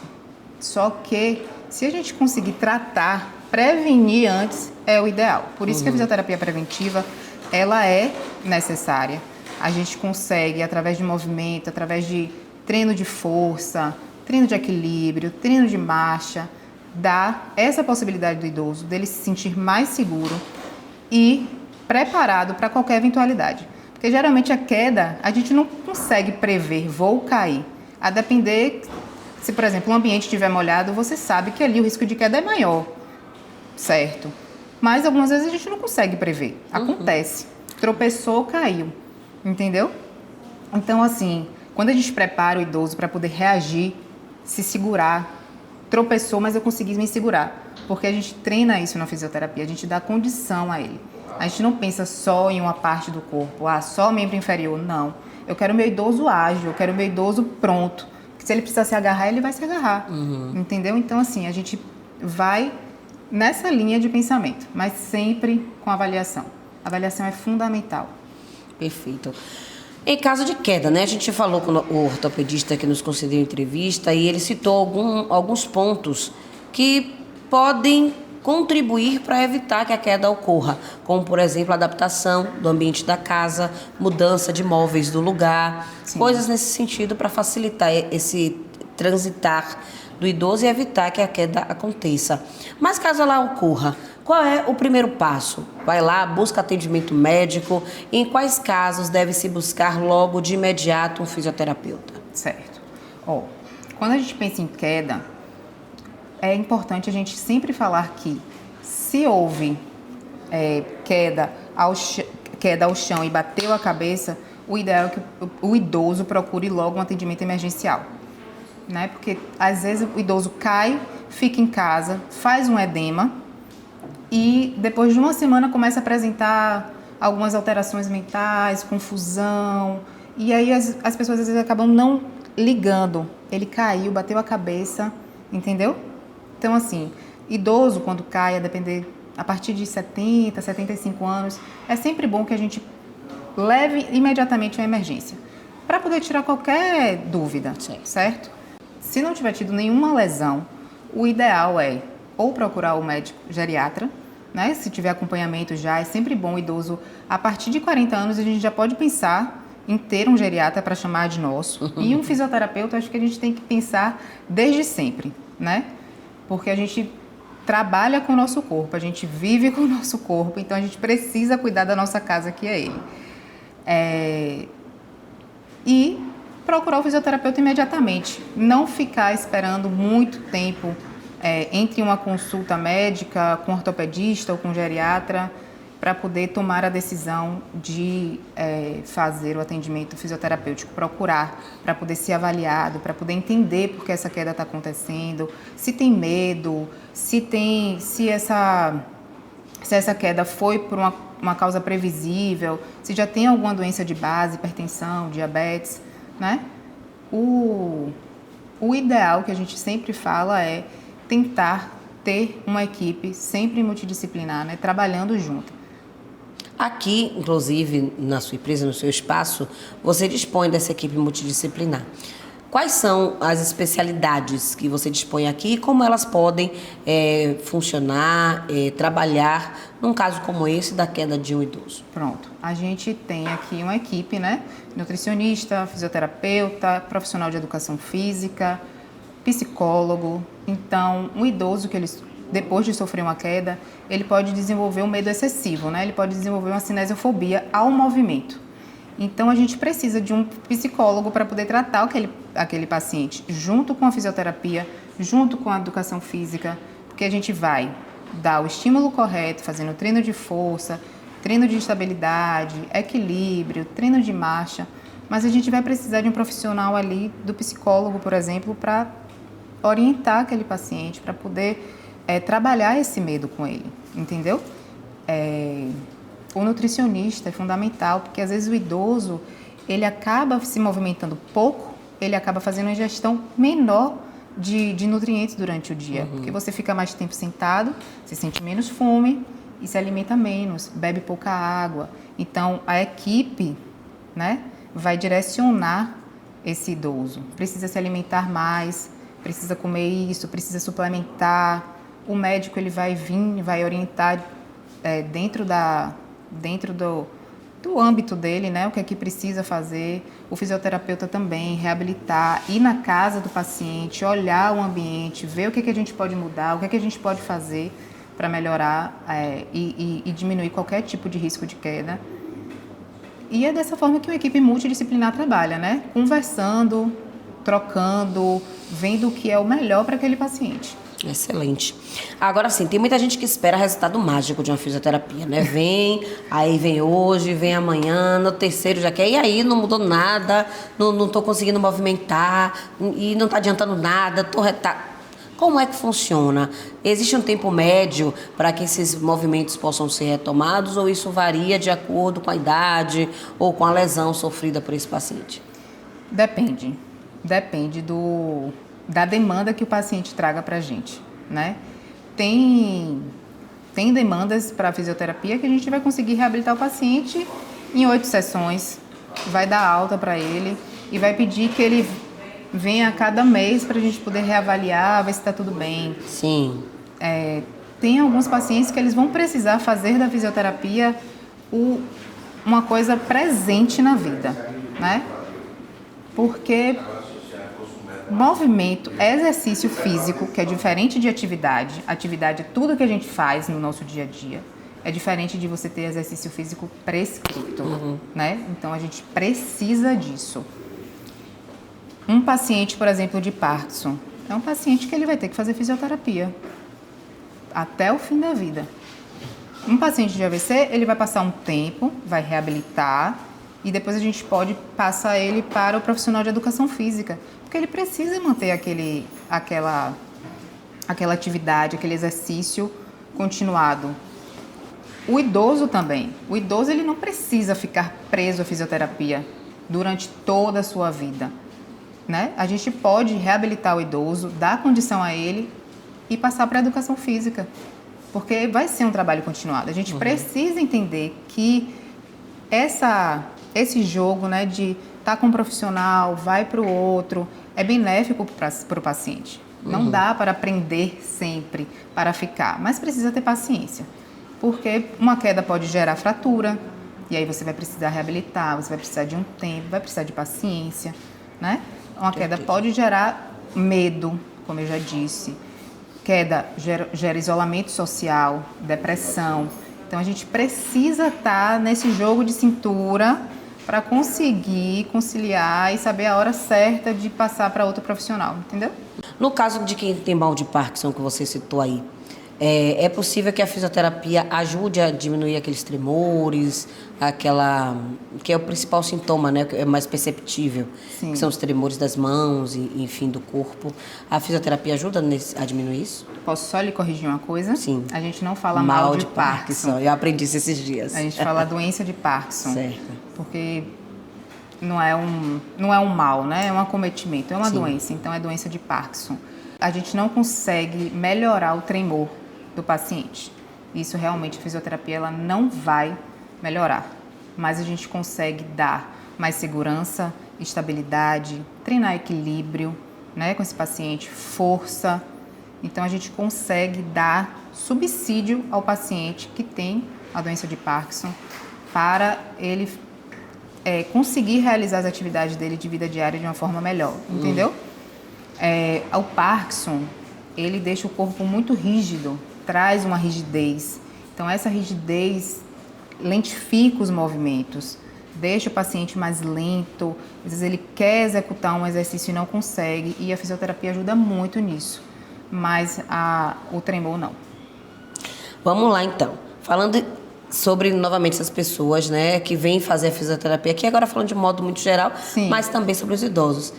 Só que se a gente conseguir tratar, prevenir antes, é o ideal. Por isso que a fisioterapia preventiva, ela é necessária. A gente consegue, através de movimento, através de treino de força, treino de equilíbrio, treino de marcha, dá essa possibilidade do idoso dele se sentir mais seguro e preparado para qualquer eventualidade. Porque geralmente a queda, a gente não consegue prever, vou cair. A depender, se por exemplo o ambiente estiver molhado, você sabe que ali o risco de queda é maior, certo? Mas algumas vezes a gente não consegue prever, acontece. Tropeçou, caiu, entendeu? Então assim, quando a gente prepara o idoso para poder reagir, se segurar, tropeçou, mas eu consegui me segurar. Porque a gente treina isso na fisioterapia, a gente dá condição a ele. A gente não pensa só em uma parte do corpo, só membro inferior, não. Eu quero meu idoso ágil, eu quero meu idoso pronto. Se ele precisar se agarrar, ele vai se agarrar, entendeu? Então, assim, a gente vai nessa linha de pensamento, mas sempre com avaliação. A avaliação é fundamental. Perfeito. Em caso de queda, né? A gente falou com o ortopedista que nos concedeu entrevista e ele citou alguns pontos que podem contribuir para evitar que a queda ocorra, como, por exemplo, a adaptação do ambiente da casa, mudança de móveis do lugar, Sim. Coisas nesse sentido para facilitar esse transitar do idoso e evitar que a queda aconteça. Mas caso ela ocorra, qual é o primeiro passo? Vai lá, busca atendimento médico. Em quais casos deve-se buscar logo de imediato um fisioterapeuta? Certo. Quando a gente pensa em queda, é importante a gente sempre falar que se houve queda ao chão e bateu a cabeça, o ideal é que o idoso procure logo um atendimento emergencial. Né? Porque às vezes o idoso cai, fica em casa, faz um edema e depois de uma semana começa a apresentar algumas alterações mentais, confusão, e aí as pessoas às vezes acabam não ligando. Ele caiu, bateu a cabeça, entendeu? Então assim, idoso quando cai, a partir de 70, 75 anos, é sempre bom que a gente leve imediatamente à emergência, para poder tirar qualquer dúvida, certo? Se não tiver tido nenhuma lesão, o ideal é ou procurar o médico geriatra, né? Se tiver acompanhamento já, é sempre bom o idoso, a partir de 40 anos, a gente já pode pensar em ter um geriatra para chamar de nosso. E um fisioterapeuta, acho que a gente tem que pensar desde sempre, né? Porque a gente trabalha com o nosso corpo, a gente vive com o nosso corpo, então a gente precisa cuidar da nossa casa, que é ele. E procurar o fisioterapeuta imediatamente. Não ficar esperando muito tempo entre uma consulta médica com ortopedista ou com geriatra para poder tomar a decisão de fazer o atendimento fisioterapêutico. Procurar para poder ser avaliado, para poder entender por que essa queda está acontecendo, se tem medo, se essa queda foi por uma causa previsível, se já tem alguma doença de base, hipertensão, diabetes, né? O ideal que a gente sempre fala é tentar ter uma equipe sempre multidisciplinar, né? Trabalhando junto. Aqui, inclusive, na sua empresa, no seu espaço, você dispõe dessa equipe multidisciplinar. Quais são as especialidades que você dispõe aqui e como elas podem funcionar, trabalhar num caso como esse da queda de um idoso? Pronto. A gente tem aqui uma equipe, né? Nutricionista, fisioterapeuta, profissional de educação física, psicólogo. Então, um idoso depois de sofrer uma queda, ele pode desenvolver um medo excessivo, né? Ele pode desenvolver uma cinesiofobia ao movimento. Então, a gente precisa de um psicólogo para poder tratar aquele paciente, junto com a fisioterapia, junto com a educação física, porque a gente vai dar o estímulo correto, fazendo treino de força, treino de estabilidade, equilíbrio, treino de marcha, mas a gente vai precisar de um profissional ali, do psicólogo, por exemplo, para orientar aquele paciente, para poder trabalhar esse medo com ele, entendeu? O nutricionista é fundamental, porque às vezes o idoso, ele acaba se movimentando pouco, ele acaba fazendo uma ingestão menor de nutrientes durante o dia, porque você fica mais tempo sentado, você sente menos fome e se alimenta menos, bebe pouca água. Então, a equipe, né, vai direcionar esse idoso. Precisa se alimentar mais, precisa comer isso, precisa suplementar. O médico ele vai vir, vai orientar dentro do âmbito dele, né, o que é que precisa fazer. O fisioterapeuta também, reabilitar, ir na casa do paciente, olhar o ambiente, ver o que é que a gente pode mudar, o que é que a gente pode fazer para melhorar e diminuir qualquer tipo de risco de queda. E é dessa forma que uma equipe multidisciplinar trabalha, né? Conversando, trocando, vendo o que é o melhor para aquele paciente. Excelente. Agora sim, tem muita gente que espera resultado mágico de uma fisioterapia, né? Aí vem hoje, vem amanhã, no terceiro já quer, e aí não mudou nada, não tô conseguindo movimentar, e não tá adiantando nada, Como é que funciona? Existe um tempo médio para que esses movimentos possam ser retomados ou isso varia de acordo com a idade ou com a lesão sofrida por esse paciente? Depende da demanda que o paciente traga para a gente, né? tem demandas para fisioterapia que a gente vai conseguir reabilitar o paciente em 8 sessões, vai dar alta para ele e vai pedir que ele venha a cada mês para a gente poder reavaliar, ver se está tudo bem. Sim. Tem alguns pacientes que eles vão precisar fazer da fisioterapia uma coisa presente na vida, né? Porque movimento, exercício físico, que é diferente de atividade. Atividade é tudo que a gente faz no nosso dia a dia. É diferente de você ter exercício físico prescrito, né? Então, a gente precisa disso. Um paciente, por exemplo, de Parkinson, é um paciente que ele vai ter que fazer fisioterapia até o fim da vida. Um paciente de AVC, ele vai passar um tempo, vai reabilitar e depois a gente pode passar ele para o profissional de educação física, porque ele precisa manter aquela atividade, aquele exercício continuado. O idoso também. O idoso, ele não precisa ficar preso à fisioterapia durante toda a sua vida, né? A gente pode reabilitar o idoso, dar condição a ele e passar para a educação física, porque vai ser um trabalho continuado. A gente precisa entender que esse jogo, né, de estar com um profissional, vai para o outro, é benéfico para o paciente. Não dá para aprender sempre, para ficar, mas precisa ter paciência, porque uma queda pode gerar fratura, e aí você vai precisar reabilitar, você vai precisar de um tempo, vai precisar de paciência, né? Uma queda pode gerar medo, como eu já disse. Queda gera isolamento social, depressão. Então, a gente precisa estar nesse jogo de cintura para conseguir conciliar e saber a hora certa de passar para outro profissional, entendeu? No caso de quem tem mal de Parkinson, que você citou aí, é possível que a fisioterapia ajude a diminuir aqueles tremores, que é o principal sintoma, né, que é mais perceptível, Sim. que são os tremores das mãos e, enfim, do corpo. A fisioterapia ajuda a diminuir isso? Posso só lhe corrigir uma coisa? Sim. A gente não fala mal de Parkinson. Eu aprendi isso esses dias. A gente fala doença de Parkinson. Certo. Porque não é um mal, né? É um acometimento, é uma doença. Então, é doença de Parkinson. A gente não consegue melhorar o tremor do paciente. Isso realmente a fisioterapia ela não vai melhorar, mas a gente consegue dar mais segurança, estabilidade, treinar equilíbrio, né, com esse paciente, força. Então a gente consegue dar subsídio ao paciente que tem a doença de Parkinson para ele conseguir realizar as atividades dele de vida diária de uma forma melhor, entendeu? O Parkinson, ele deixa o corpo muito rígido, traz uma rigidez. Então, essa rigidez lentifica os movimentos, deixa o paciente mais lento. Às vezes ele quer executar um exercício e não consegue, e a fisioterapia ajuda muito nisso, mas o tremor não. Vamos lá, então. Falando sobre, novamente, essas pessoas, né, que vêm fazer a fisioterapia, aqui agora falando de modo muito geral, Sim. mas também sobre os idosos.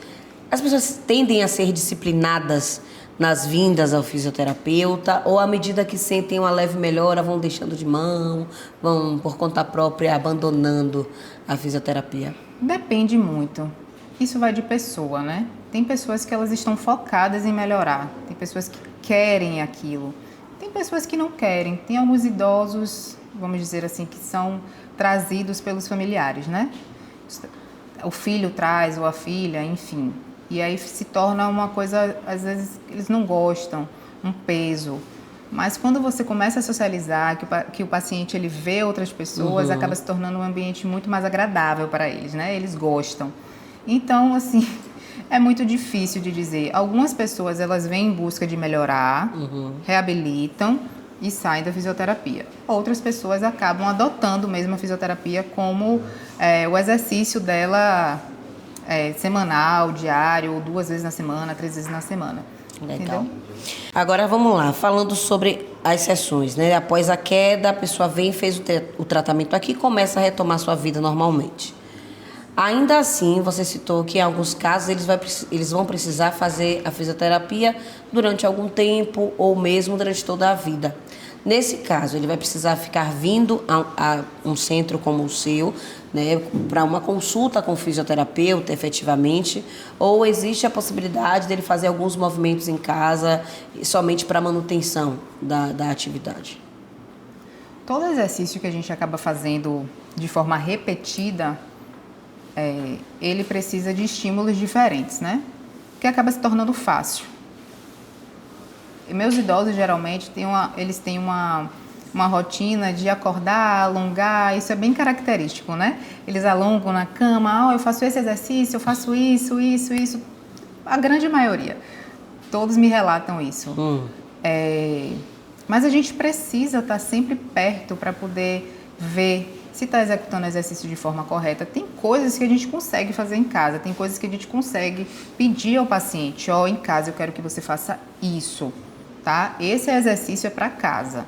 As pessoas tendem a ser disciplinadas nas vindas ao fisioterapeuta, ou à medida que sentem uma leve melhora, vão deixando de mão, vão por conta própria abandonando a fisioterapia? Depende muito. Isso vai de pessoa, né? Tem pessoas que elas estão focadas em melhorar, tem pessoas que querem aquilo, tem pessoas que não querem. Tem alguns idosos, vamos dizer assim, que são trazidos pelos familiares, né? O filho traz, ou a filha, enfim. E aí se torna uma coisa, às vezes, eles não gostam, um peso. Mas quando você começa a socializar, que o paciente ele vê outras pessoas, acaba se tornando um ambiente muito mais agradável para eles, né? Eles gostam. Então, assim, é muito difícil de dizer. Algumas pessoas, elas vêm em busca de melhorar, reabilitam e saem da fisioterapia. Outras pessoas acabam adotando mesmo a fisioterapia como o exercício dela semanal, diário, ou 2 vezes na semana, 3 vezes na semana. Legal. Entendeu? Agora vamos lá, falando sobre as sessões, né? Após a queda, a pessoa vem, fez o tratamento aqui e começa a retomar sua vida normalmente. Ainda assim, você citou que em alguns casos eles vão precisar fazer a fisioterapia durante algum tempo ou mesmo durante toda a vida. Nesse caso, ele vai precisar ficar vindo a um centro como o seu, né, para uma consulta com o fisioterapeuta, efetivamente, ou existe a possibilidade dele fazer alguns movimentos em casa somente para manutenção da atividade? Todo exercício que a gente acaba fazendo de forma repetida, ele precisa de estímulos diferentes, né? Que acaba se tornando fácil. E meus idosos, geralmente, eles têm uma rotina de acordar, alongar, isso é bem característico, né? Eles alongam na cama, eu faço esse exercício, eu faço isso. A grande maioria. Todos me relatam isso. Mas a gente precisa estar sempre perto para poder ver se está executando o exercício de forma correta. Tem coisas que a gente consegue fazer em casa, tem coisas que a gente consegue pedir ao paciente, em casa eu quero que você faça isso, tá? Esse exercício é para casa.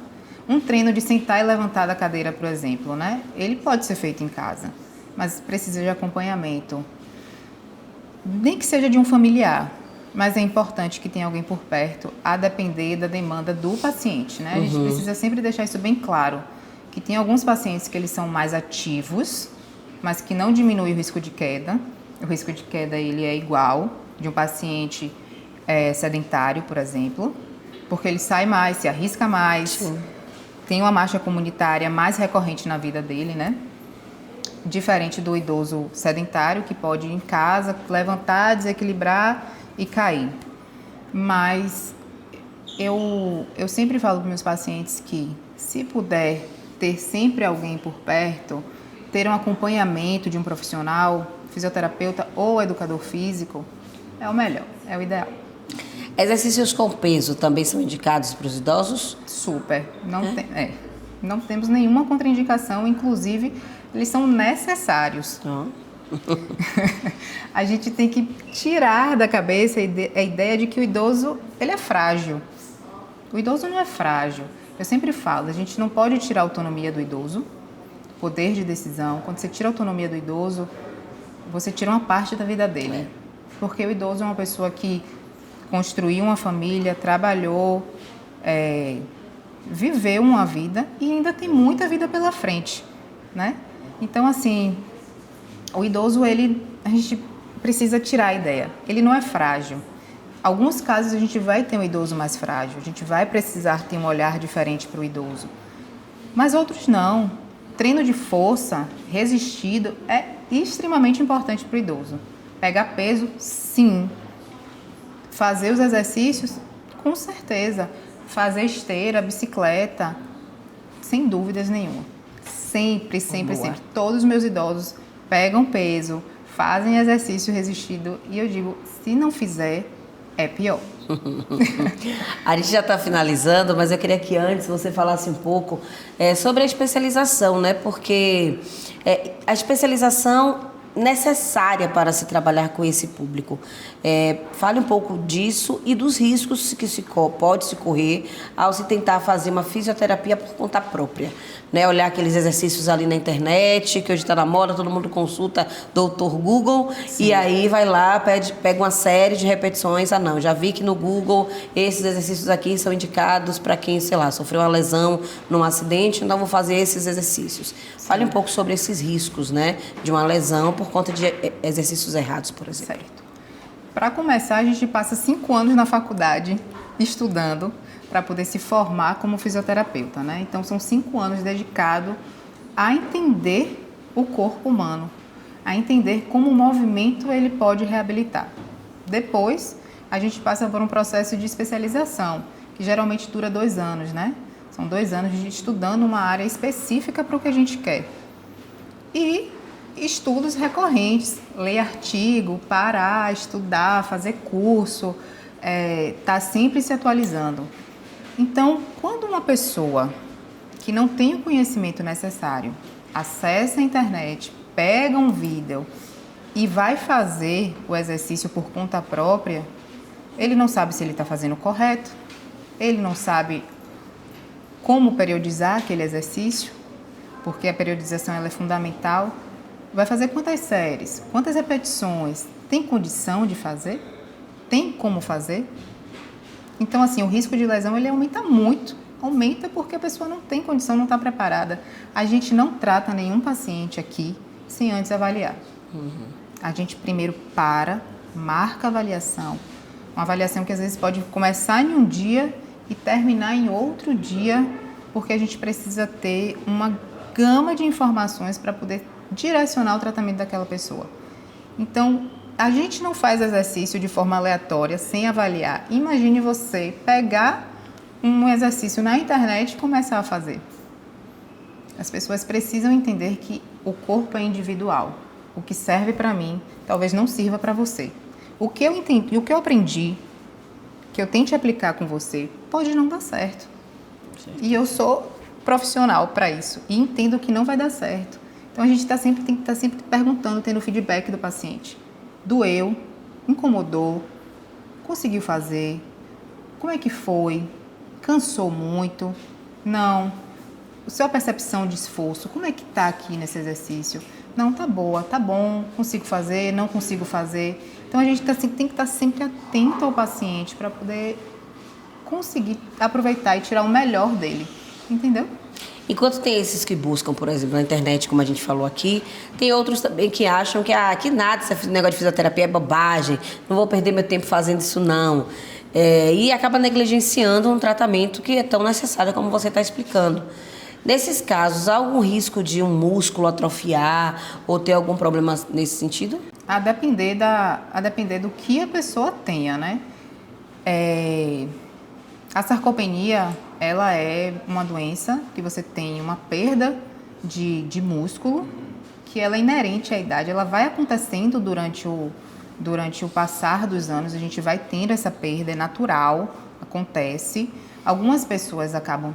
Um treino de sentar e levantar da cadeira, por exemplo, né? Ele pode ser feito em casa, mas precisa de acompanhamento. Nem que seja de um familiar, mas é importante que tenha alguém por perto, a depender da demanda do paciente, né? A gente precisa sempre deixar isso bem claro, que tem alguns pacientes que eles são mais ativos, mas que não diminui o risco de queda. O risco de queda ele é igual de um paciente sedentário, por exemplo, porque ele sai mais, se arrisca mais, Sim. tem uma marcha comunitária mais recorrente na vida dele, né? Diferente do idoso sedentário, que pode ir em casa, levantar, desequilibrar e cair. Mas eu sempre falo para meus pacientes que, se puder ter sempre alguém por perto, ter um acompanhamento de um profissional, fisioterapeuta ou educador físico, é o melhor, é o ideal. Exercícios com peso também são indicados para os idosos? Super. Não temos nenhuma contraindicação, inclusive eles são necessários. A gente tem que tirar da cabeça a ideia de que o idoso ele é frágil. O idoso não é frágil. Eu sempre falo, a gente não pode tirar a autonomia do idoso, poder de decisão. Quando você tira a autonomia do idoso, você tira uma parte da vida dele. Porque o idoso é uma pessoa que construiu uma família, trabalhou, viveu uma vida e ainda tem muita vida pela frente, né? Então, assim, o idoso, a gente precisa tirar a ideia. Ele não é frágil. Alguns casos a gente vai ter um idoso mais frágil, a gente vai precisar ter um olhar diferente para o idoso. Mas outros não. Treino de força, resistido, é extremamente importante para o idoso. Pegar peso, sim. Fazer os exercícios, com certeza. Fazer esteira, bicicleta, sem dúvidas nenhuma. Sempre. Todos os meus idosos pegam peso, fazem exercício resistido e eu digo, se não fizer, é pior. A gente já está finalizando, mas eu queria que antes você falasse um pouco sobre a especialização, né? Porque a especialização necessária para se trabalhar com esse público. Fale um pouco disso e dos riscos que pode se correr ao se tentar fazer uma fisioterapia por conta própria. Né? Olhar aqueles exercícios ali na internet, que hoje está na moda, todo mundo consulta Dr. Google. Sim. E aí vai lá, pega uma série de repetições. Não, já vi que no Google esses exercícios aqui são indicados para quem, sei lá, sofreu uma lesão num acidente, então vou fazer esses exercícios. Sim. Fale um pouco sobre esses riscos, né, de uma lesão por conta de exercícios errados, por exemplo. Certo. Para começar, a gente passa 5 anos na faculdade estudando para poder se formar como fisioterapeuta, né? Então, são 5 anos dedicados a entender o corpo humano, a entender como o movimento ele pode reabilitar. Depois, a gente passa por um processo de especialização, que geralmente dura 2 anos, né? São 2 anos de estudando uma área específica para o que a gente quer. E estudos recorrentes, ler artigo, parar, estudar, fazer curso, tá sempre se atualizando. Então, quando uma pessoa que não tem o conhecimento necessário acessa a internet, pega um vídeo e vai fazer o exercício por conta própria, ele não sabe se ele está fazendo correto, ele não sabe como periodizar aquele exercício, porque a periodização ela é fundamental. Vai fazer quantas séries, quantas repetições, tem condição de fazer? Tem como fazer? Então, assim, o risco de lesão ele aumenta muito aumenta porque a pessoa não tem condição, não está preparada. A gente não trata nenhum paciente aqui sem antes avaliar. A gente primeiro marca a avaliação. Uma avaliação que às vezes pode começar em um dia e terminar em outro dia, porque a gente precisa ter uma gama de informações para poder direcionar o tratamento daquela pessoa. Então, a gente não faz exercício de forma aleatória, sem avaliar. Imagine você pegar um exercício na internet e começar a fazer. As pessoas precisam entender que o corpo é individual. O que serve para mim, talvez não sirva para você. O que eu entendi, o que eu aprendi, que eu tente aplicar com você, pode não dar certo. E eu sou profissional para isso e entendo que não vai dar certo. Então a gente tem que estar sempre perguntando, tendo feedback do paciente. Doeu, incomodou, conseguiu fazer, como é que foi, cansou muito, não, sua percepção de esforço, como é que está aqui nesse exercício? Não, tá boa, tá bom, consigo fazer, não consigo fazer. Então a gente tem que estar sempre atento ao paciente para poder conseguir aproveitar e tirar o melhor dele, entendeu? Enquanto tem esses que buscam, por exemplo, na internet, como a gente falou aqui, tem outros também que acham que nada, esse negócio de fisioterapia é bobagem, não vou perder meu tempo fazendo isso não. E acaba negligenciando um tratamento que é tão necessário como você está explicando. Nesses casos, há algum risco de um músculo atrofiar ou ter algum problema nesse sentido? A depender do que a pessoa tenha, né? A sarcopenia, ela é uma doença que você tem uma perda de músculo, que ela é inerente à idade. Ela vai acontecendo durante o passar dos anos, a gente vai tendo essa perda, é natural, acontece. Algumas pessoas acabam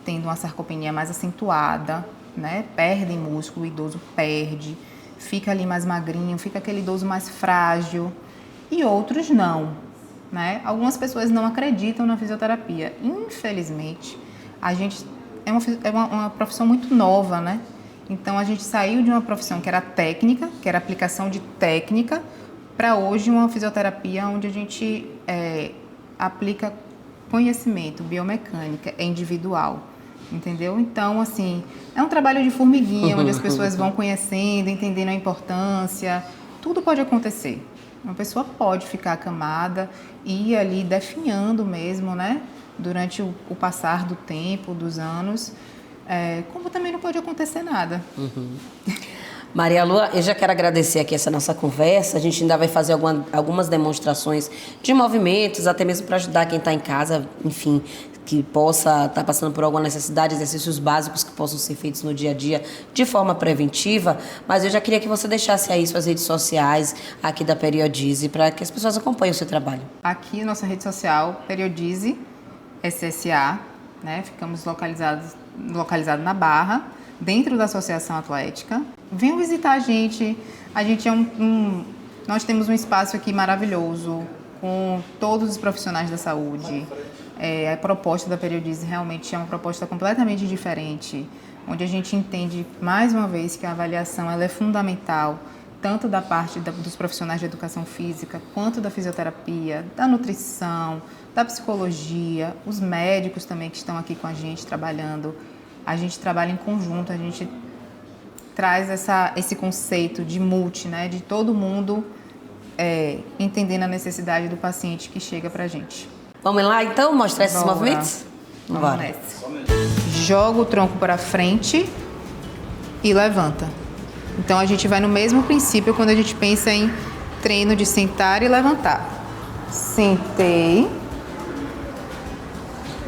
tendo uma sarcopenia mais acentuada, né? Perdem músculo, o idoso perde, fica ali mais magrinho, fica aquele idoso mais frágil, e outros não. Né? Algumas pessoas não acreditam na fisioterapia. Infelizmente, a gente é uma profissão muito nova, né? Então, a gente saiu de uma profissão que era técnica, que era aplicação de técnica, para hoje uma fisioterapia onde a gente aplica conhecimento, biomecânica, é individual, entendeu? Então, assim, é um trabalho de formiguinha, onde as pessoas vão conhecendo, entendendo a importância, tudo pode acontecer. Uma pessoa pode ficar acamada e ir ali definhando mesmo, né? Durante o passar do tempo, dos anos, como também não pode acontecer nada. Maria Lua, eu já quero agradecer aqui essa nossa conversa. A gente ainda vai fazer algumas demonstrações de movimentos, até mesmo para ajudar quem está em casa, enfim, que possa estar passando por alguma necessidade, exercícios básicos que possam ser feitos no dia a dia de forma preventiva. Mas eu já queria que você deixasse aí suas redes sociais aqui da Periodize para que as pessoas acompanhem o seu trabalho. Aqui, nossa rede social, Periodize SSA, né? Ficamos localizado na Barra, dentro da Associação Atlética. Venham visitar a gente. A gente nós temos um espaço aqui maravilhoso, com todos os profissionais da saúde. A proposta da Periodize realmente é uma proposta completamente diferente, onde a gente entende, mais uma vez, que a avaliação ela é fundamental, tanto da parte dos profissionais de educação física, quanto da fisioterapia, da nutrição, da psicologia, os médicos também que estão aqui com a gente trabalhando. A gente trabalha em conjunto, a gente traz esse conceito de multi, né, de todo mundo entendendo a necessidade do paciente que chega pra gente. Vamos lá, então, mostrar esses movimentos? Vamos nessa. Joga o tronco para frente e levanta. Então, a gente vai no mesmo princípio quando a gente pensa em treino de sentar e levantar. Sentei,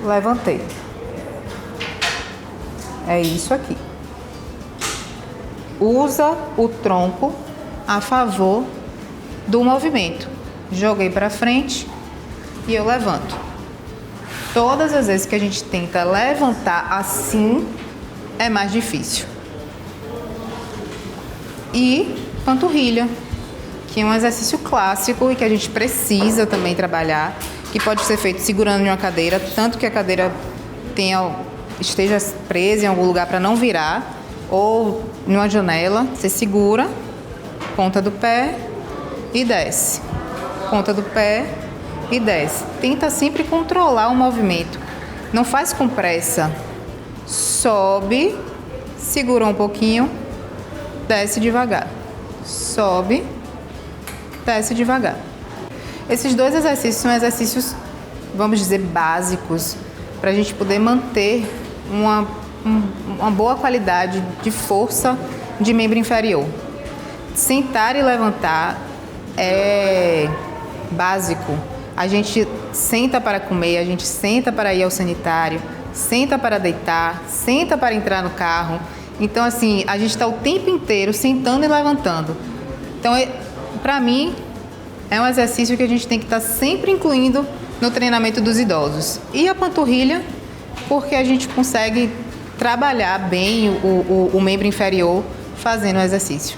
levantei. É isso aqui. Usa o tronco a favor do movimento. Joguei para frente e eu levanto. Todas as vezes que a gente tenta levantar assim, é mais difícil. E panturrilha, que é um exercício clássico e que a gente precisa também trabalhar, que pode ser feito segurando em uma cadeira, tanto que a cadeira esteja presa em algum lugar para não virar, ou em uma janela, você segura, ponta do pé e desce. Ponta do pé e desce. Tenta sempre controlar o movimento. Não faz com pressa. Sobe, segura um pouquinho, desce devagar. Sobe, desce devagar. Esses 2 exercícios são exercícios, vamos dizer, básicos, para a gente poder manter uma boa qualidade de força de membro inferior. Sentar e levantar é básico. A gente senta para comer, a gente senta para ir ao sanitário, senta para deitar, senta para entrar no carro. Então, assim, a gente está o tempo inteiro sentando e levantando. Então, para mim, é um exercício que a gente tem que estar sempre incluindo no treinamento dos idosos. E a panturrilha, porque a gente consegue trabalhar bem o membro inferior fazendo o exercício.